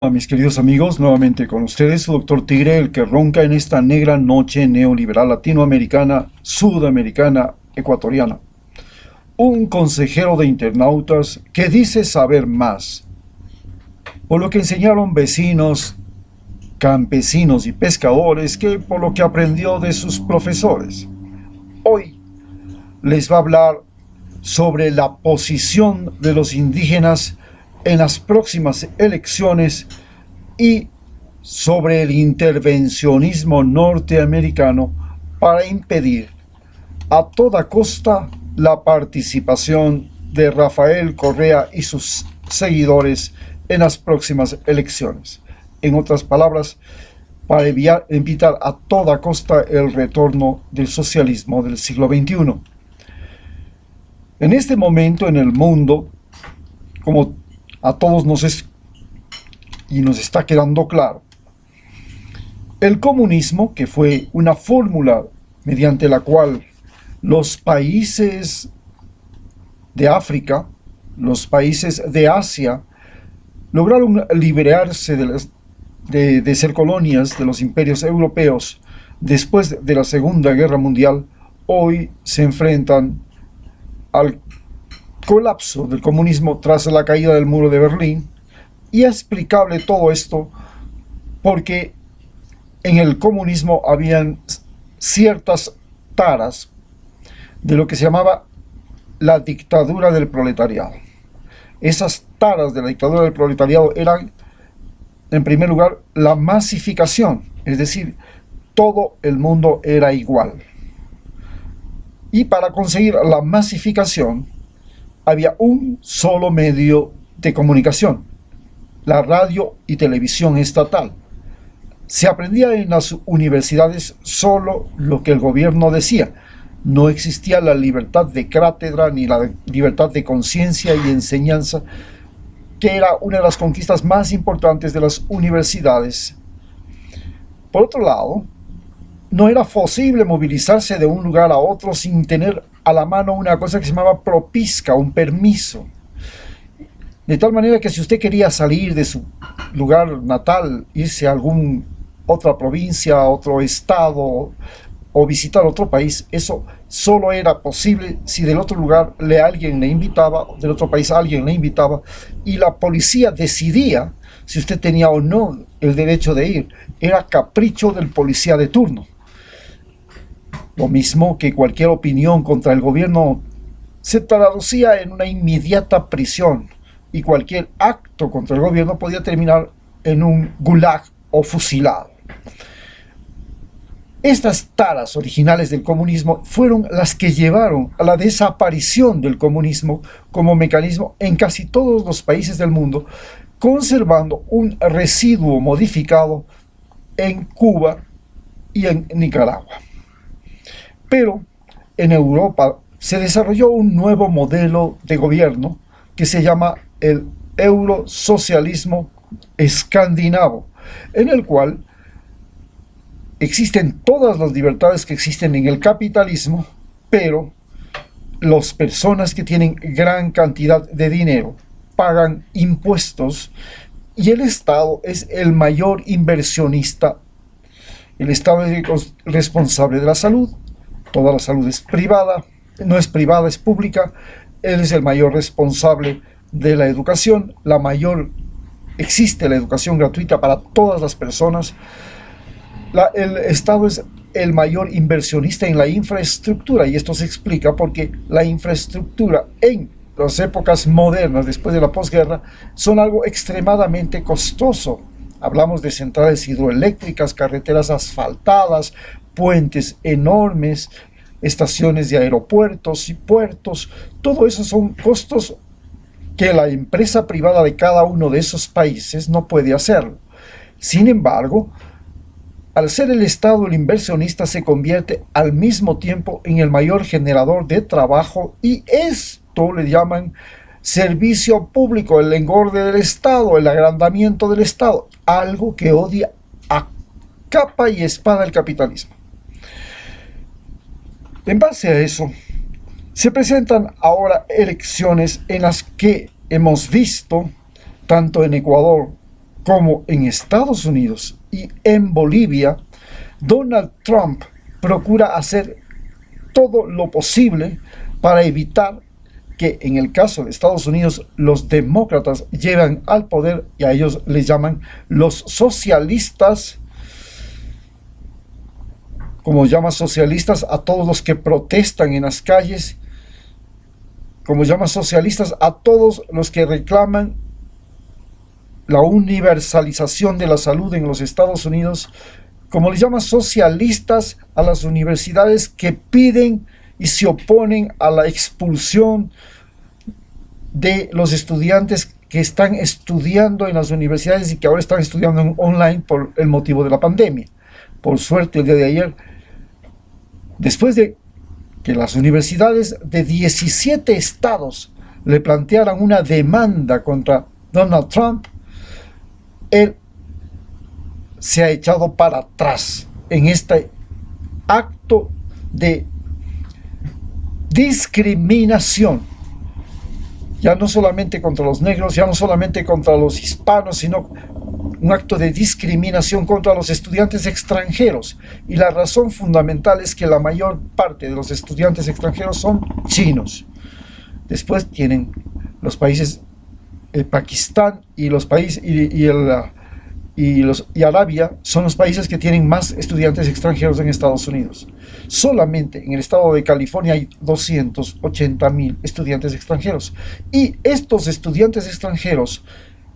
A mis queridos amigos, nuevamente con ustedes, su doctor Tigre, el que ronca en esta negra noche neoliberal latinoamericana, sudamericana, ecuatoriana. Un consejero de internautas que dice saber más, por lo que enseñaron vecinos, campesinos y pescadores que por lo que aprendió de sus profesores. Hoy les va a hablar sobre la posición de los indígenas en las próximas elecciones y sobre el intervencionismo norteamericano para impedir a toda costa la participación de Rafael Correa y sus seguidores en las próximas elecciones. En otras palabras, para evitar a toda costa el retorno del socialismo del siglo XXI. En este momento en el mundo, como a todos nos está quedando claro, el comunismo, que fue una fórmula mediante la cual los países de África, los países de Asia, lograron liberarse de ser colonias de los imperios europeos después de la Segunda Guerra Mundial, hoy se enfrentan al colapso del comunismo tras la caída del muro de Berlín. Y es explicable todo esto porque en el comunismo habían ciertas taras de lo que se llamaba la dictadura del proletariado. Esas taras de la dictadura del proletariado eran, en primer lugar, la masificación, es decir, todo el mundo era igual. Y para conseguir la masificación había un solo medio de comunicación: la radio y televisión estatal. Se aprendía en las universidades solo lo que el gobierno decía. No existía la libertad de cátedra ni la libertad de conciencia y enseñanza, que era una de las conquistas más importantes de las universidades. Por otro lado, no era posible movilizarse de un lugar a otro sin tener a la mano una cosa que se llamaba propisca, un permiso. De tal manera que si usted quería salir de su lugar natal, irse a alguna otra provincia, a otro estado o visitar otro país, eso solo era posible si del otro lugar alguien le invitaba, del otro país alguien le invitaba, y la policía decidía si usted tenía o no el derecho de ir. Era capricho del policía de turno. Lo mismo que cualquier opinión contra el gobierno se traducía en una inmediata prisión, y cualquier acto contra el gobierno podía terminar en un gulag o fusilado. Estas taras originales del comunismo fueron las que llevaron a la desaparición del comunismo como mecanismo en casi todos los países del mundo, conservando un residuo modificado en Cuba y en Nicaragua. Pero en Europa se desarrolló un nuevo modelo de gobierno que se llama el eurosocialismo escandinavo, en el cual existen todas las libertades que existen en el capitalismo, pero las personas que tienen gran cantidad de dinero pagan impuestos y el Estado es el mayor inversionista. El Estado es responsable de la salud. Toda la salud es privada, no es privada, es pública. Él es el mayor responsable de la educación. Existe la educación gratuita para todas las personas. El Estado es el mayor inversionista en la infraestructura, y esto se explica porque la infraestructura en las épocas modernas, después de la posguerra, son algo extremadamente costoso. Hablamos de centrales hidroeléctricas, carreteras asfaltadas, puentes enormes, estaciones de aeropuertos y puertos. Todo eso son costos que la empresa privada de cada uno de esos países no puede hacerlo. Sin embargo, al ser el Estado el inversionista, se convierte al mismo tiempo en el mayor generador de trabajo, y esto le llaman servicio público, el engorde del Estado, el agrandamiento del Estado, algo que odia a capa y espada el capitalismo. En base a eso, se presentan ahora elecciones en las que hemos visto, tanto en Ecuador como en Estados Unidos y en Bolivia, Donald Trump procura hacer todo lo posible para evitar que en el caso de Estados Unidos los demócratas lleven al poder, y a ellos les llaman los socialistas, como llama socialistas a todos los que protestan en las calles, como llama socialistas a todos los que reclaman la universalización de la salud en los Estados Unidos, como les llama socialistas a las universidades que piden y se oponen a la expulsión de los estudiantes que están estudiando en las universidades y que ahora están estudiando online por el motivo de la pandemia. Por suerte, el día de ayer, después de que las universidades de 17 estados le plantearan una demanda contra Donald Trump, él se ha echado para atrás en este acto de discriminación, ya no solamente contra los negros, ya no solamente contra los hispanos, sino un acto de discriminación contra los estudiantes extranjeros. Y la razón fundamental es que la mayor parte de los estudiantes extranjeros son chinos. Después tienen los países Pakistán y los países y Arabia son los países que tienen más estudiantes extranjeros en Estados Unidos. Solamente en el estado de California hay 280,000 estudiantes extranjeros. Y estos estudiantes extranjeros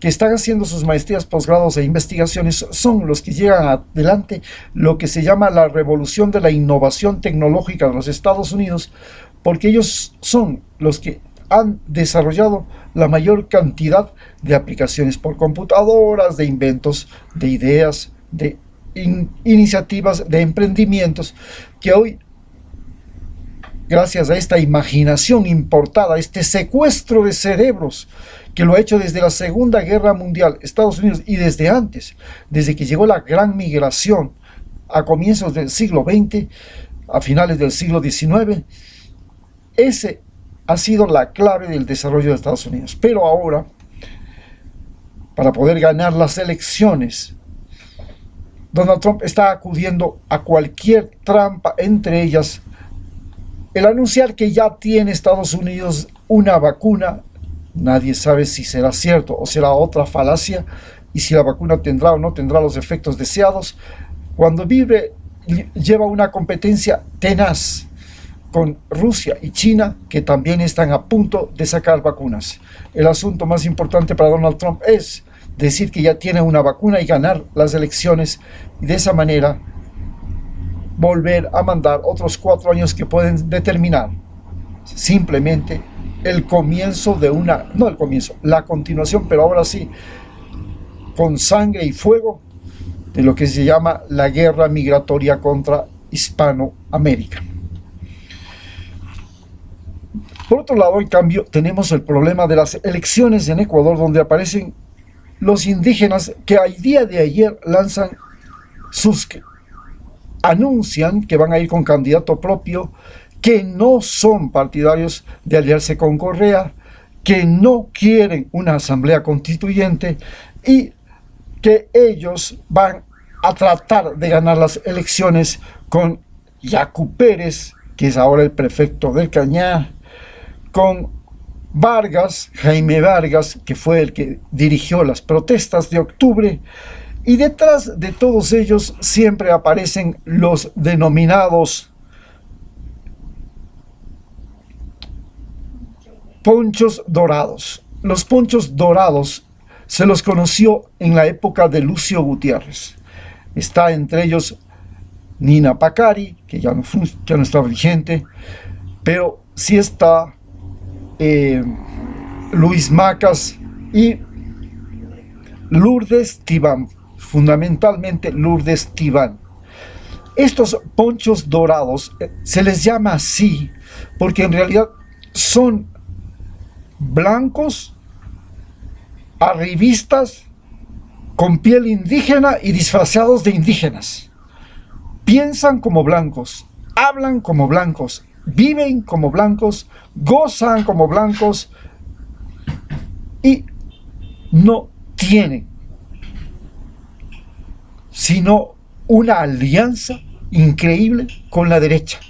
que están haciendo sus maestrías, posgrados e investigaciones son los que llegan adelante lo que se llama la revolución de la innovación tecnológica de los Estados Unidos, porque ellos son los que han desarrollado la mayor cantidad de aplicaciones por computadoras, de inventos, de ideas, de iniciativas, de emprendimientos, que hoy, gracias a esta imaginación importada, este secuestro de cerebros, que lo ha hecho desde la Segunda Guerra Mundial, Estados Unidos, y desde antes, desde que llegó la gran migración a comienzos del siglo XX, a finales del siglo XIX, ese ha sido la clave del desarrollo de Estados Unidos. Pero ahora, para poder ganar las elecciones, Donald Trump está acudiendo a cualquier trampa, entre ellas el anunciar que ya tiene Estados Unidos una vacuna. Nadie sabe si será cierto o será otra falacia, y si la vacuna tendrá o no tendrá los efectos deseados, cuando lleva una competencia tenaz con Rusia y China, que también están a punto de sacar vacunas. El asunto más importante para Donald Trump es decir que ya tiene una vacuna y ganar las elecciones, y de esa manera volver a mandar otros 4 años que pueden determinar simplemente el comienzo de la continuación, pero ahora sí, con sangre y fuego, de lo que se llama la guerra migratoria contra Hispanoamérica. Por otro lado, en cambio, tenemos el problema de las elecciones en Ecuador, donde aparecen los indígenas que al día de ayer anuncian que van a ir con candidato propio, que no son partidarios de aliarse con Correa, que no quieren una asamblea constituyente y que ellos van a tratar de ganar las elecciones con Yacu Pérez, que es ahora el prefecto del Cañar, con Vargas, Jaime Vargas, que fue el que dirigió las protestas de octubre, y detrás de todos ellos siempre aparecen los denominados ponchos dorados. Los ponchos dorados se los conoció en la época de Lucio Gutiérrez. Está entre ellos Nina Pacari, que ya no está vigente, pero sí está Luis Macas y Lourdes Tibán, fundamentalmente Lourdes Tibán. Estos ponchos dorados se les llama así porque en realidad son blancos, arribistas, con piel indígena y disfrazados de indígenas. Piensan como blancos, hablan como blancos, viven como blancos, gozan como blancos y no tienen sino una alianza increíble con la derecha.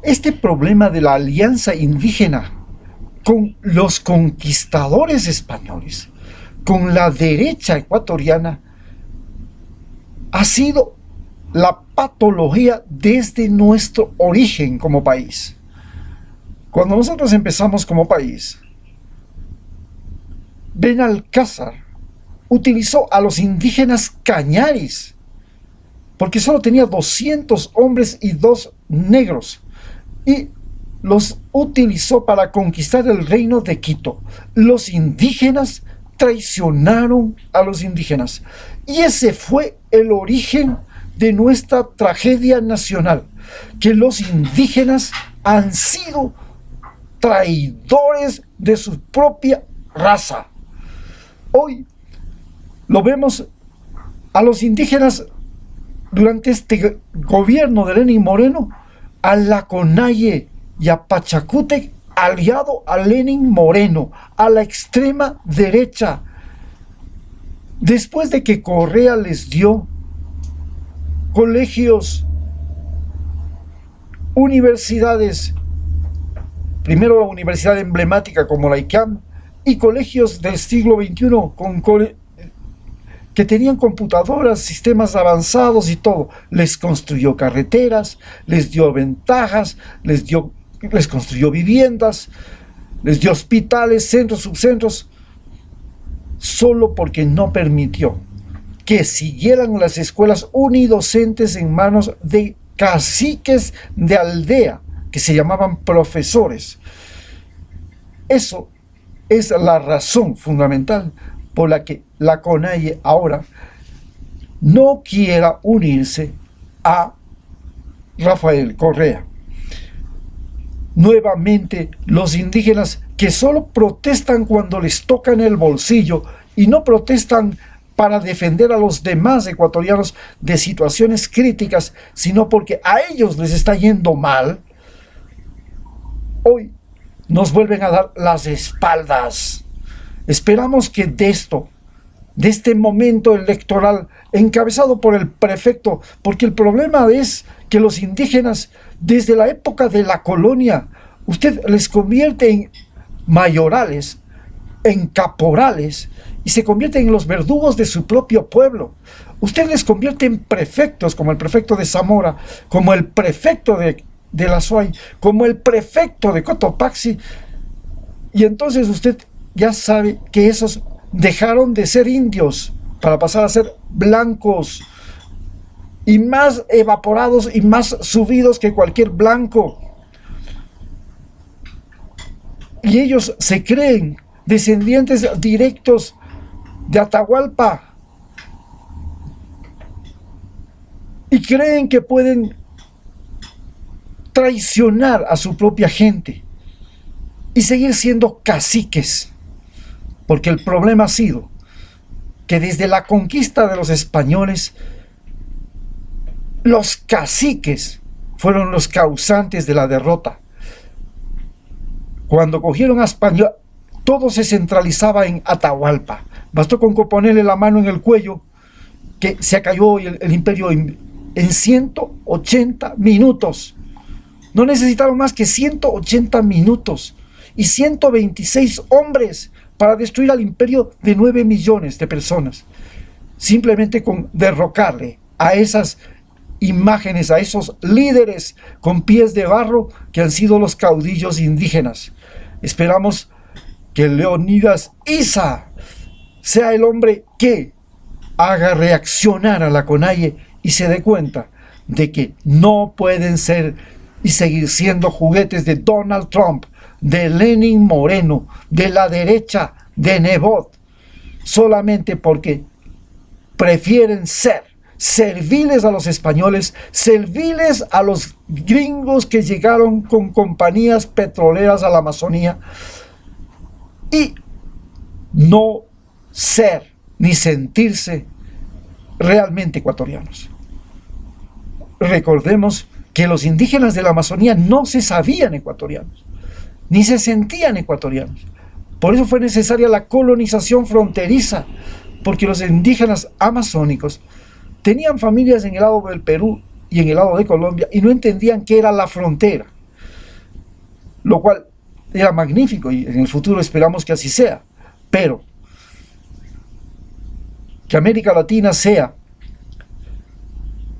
Este problema de la alianza indígena con los conquistadores españoles, con la derecha ecuatoriana, ha sido la patología desde nuestro origen como país. Cuando nosotros empezamos como país, Benalcázar utilizó a los indígenas cañaris, porque solo tenía 200 hombres y 2 negros, y los utilizó para conquistar el reino de Quito. Los indígenas traicionaron a los indígenas, y ese fue el origen de nuestra tragedia nacional, que los indígenas han sido traidores de su propia raza. Hoy lo vemos a los indígenas durante este gobierno de Lenín Moreno, a la CONAIE y a Pachacútec aliado a Lenín Moreno, a la extrema derecha. Después de que Correa les dio colegios, universidades, primero la universidad emblemática como la ICAM, y colegios del siglo XXI que tenían computadoras, sistemas avanzados y todo. Les construyó carreteras, les dio ventajas, les construyó viviendas, les dio hospitales, centros, subcentros, solo porque no permitió que siguieran las escuelas unidocentes en manos de caciques de aldea, que se llamaban profesores. Eso es la razón fundamental por la que la CONAIE ahora no quiera unirse a Rafael Correa. Nuevamente, los indígenas que solo protestan cuando les tocan el bolsillo y no protestan para defender a los demás ecuatorianos de situaciones críticas, sino porque a ellos les está yendo mal, hoy nos vuelven a dar las espaldas. Esperamos que de este momento electoral encabezado por el prefecto, porque el problema es que los indígenas, desde la época de la colonia, usted les convierte en mayorales, en caporales, y se convierten en los verdugos de su propio pueblo. Usted les convierte en prefectos, como el prefecto de Zamora, como el prefecto de la SUAY, como el prefecto de Cotopaxi, y entonces usted ya sabe que esos dejaron de ser indios para pasar a ser blancos, y más evaporados y más subidos que cualquier blanco. Y ellos se creen descendientes directos de Atahualpa y creen que pueden traicionar a su propia gente y seguir siendo caciques, porque el problema ha sido que desde la conquista de los españoles, los caciques fueron los causantes de la derrota. Cuando cogieron a España, todo se centralizaba en Atahualpa. Bastó con ponerle la mano en el cuello que se cayó el imperio en 180 minutos. No necesitaron más que 180 minutos y 126 hombres para destruir al imperio de 9 millones de personas. Simplemente con derrocarle a esas imágenes, a esos líderes con pies de barro que han sido los caudillos indígenas. Esperamos que Leonidas Issa sea el hombre que haga reaccionar a la CONAIE y se dé cuenta de que no pueden ser y seguir siendo juguetes de Donald Trump, de Lenín Moreno, de la derecha, de Nebot, solamente porque prefieren ser serviles a los españoles, serviles a los gringos que llegaron con compañías petroleras a la Amazonía, y no ser ni sentirse realmente ecuatorianos. Recordemos que los indígenas de la Amazonía no se sabían ecuatorianos, ni se sentían ecuatorianos. Por eso fue necesaria la colonización fronteriza, porque los indígenas amazónicos tenían familias en el lado del Perú y en el lado de Colombia y no entendían qué era la frontera, lo cual era magnífico y en el futuro esperamos que así sea, pero que América Latina sea,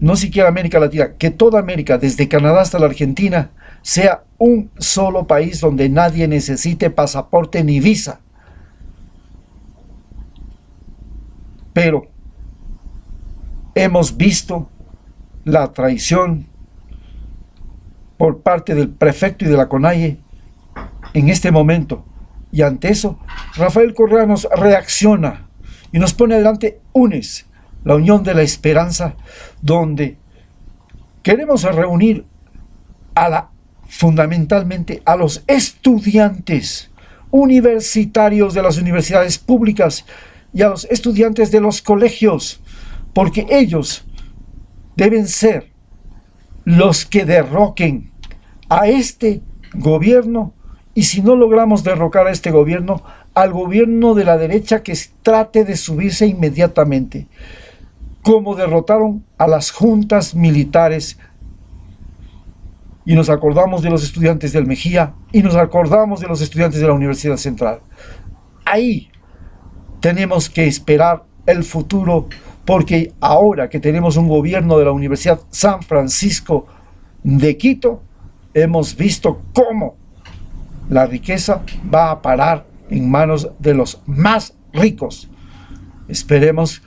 no siquiera América Latina, que toda América, desde Canadá hasta la Argentina, sea un solo país donde nadie necesite pasaporte ni visa. Pero hemos visto la traición por parte del prefecto y de la CONAIE en este momento. Y ante eso, Rafael Correa nos reacciona y nos pone adelante UNES, la Unión de la Esperanza, donde queremos reunir fundamentalmente a los estudiantes universitarios de las universidades públicas y a los estudiantes de los colegios, porque ellos deben ser los que derroquen a este gobierno, y si no logramos derrocar a este gobierno, al gobierno de la derecha que trate de subirse inmediatamente, como derrotaron a las juntas militares. Y nos acordamos de los estudiantes del Mejía y nos acordamos de los estudiantes de la Universidad Central. Ahí tenemos que esperar el futuro, porque ahora que tenemos un gobierno de la Universidad San Francisco de Quito, hemos visto cómo la riqueza va a parar en manos de los más ricos. Esperemos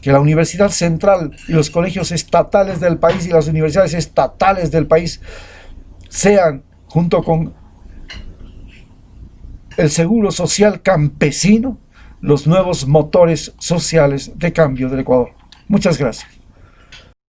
que la Universidad Central y los colegios estatales del país y las universidades estatales del país sean, junto con el Seguro Social Campesino, los nuevos motores sociales de cambio del Ecuador. Muchas gracias.